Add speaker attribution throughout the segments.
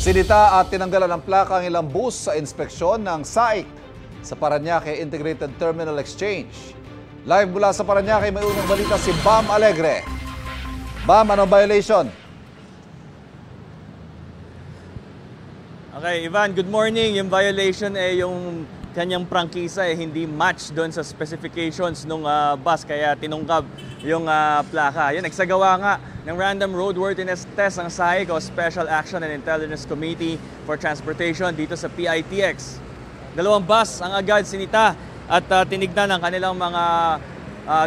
Speaker 1: Sinita at tinanggalan ng plaka ang ilang bus sa inspeksyon ng SAIC sa Parañaque Integrated Terminal Exchange. Live mula sa Parañaque, may unang balita si Bam Alegre. Bam, anong violation?
Speaker 2: Okay, Ivan, good morning. Yung violation yung kanyang prangkisa hindi match doon sa specifications ng bus, kaya tinungkab yung plaka. Yan, nagsagawa nga ng random roadworthiness test ang SAIC o Special Action and Intelligence Committee for Transportation dito sa PITX. Dalawang bus ang agad sinita at tinignan ang kanilang mga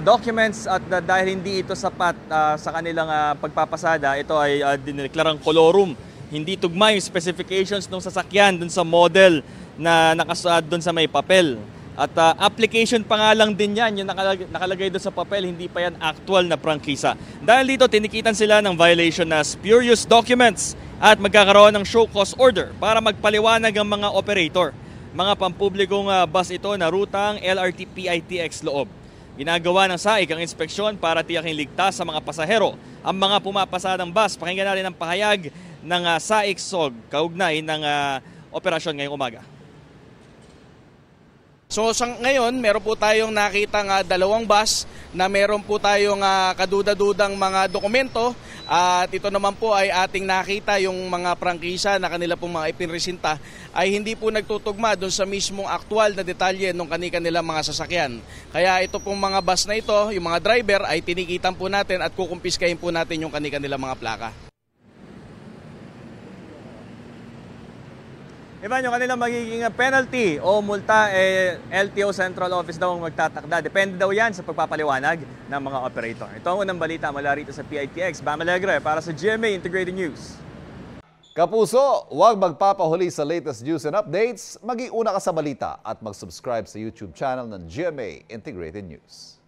Speaker 2: documents at dahil hindi ito sapat sa kanilang pagpapasada, ito ay dineklarang kolorum. Hindi tugma yung specifications ng sasakyan dun sa model na nakasulat dun sa may papel. At application pa nga lang din yan, yung nakalagay dun sa papel, hindi pa yan actual na prangkisa. Dahil dito, tinikitan sila ng violation na spurious documents at magkakaroon ng show cause order para magpaliwanag ang mga operator. Mga pampublikong bus ito na rutang LRT PITX loob. Ginagawa ng SAIC ang inspeksyon para tiyaking ligtas sa mga pasahero ang mga pumapasadang bus. Pakinggan natin ang pahayag ng SAIC SOG kaugnay ng operasyon ngayong umaga.
Speaker 3: So ngayon, meron po tayong nakitang dalawang bus na meron po tayong kaduda-dudang mga dokumento at ito naman po ay ating nakita yung mga prangkisa na kanila pong mga ipinresinta ay hindi po nagtutugma doon sa mismong aktual na detalye ng kanilang mga sasakyan. Kaya ito pong mga bus na ito, yung mga driver ay tinikitan po natin at kukumpiskahin po natin yung kanilang mga plaka.
Speaker 2: Ivan, yung kanilang magiging penalty o multa, LTO Central Office daw ang magtatakda. Depende daw yan sa pagpapaliwanag ng mga operator. Ito ang unang balita mula rito sa PITX. Bam Alegre para sa GMA Integrated News.
Speaker 1: Kapuso, huwag magpapahuli sa latest news and updates. Maging una ka sa balita at mag-subscribe sa YouTube channel ng GMA Integrated News.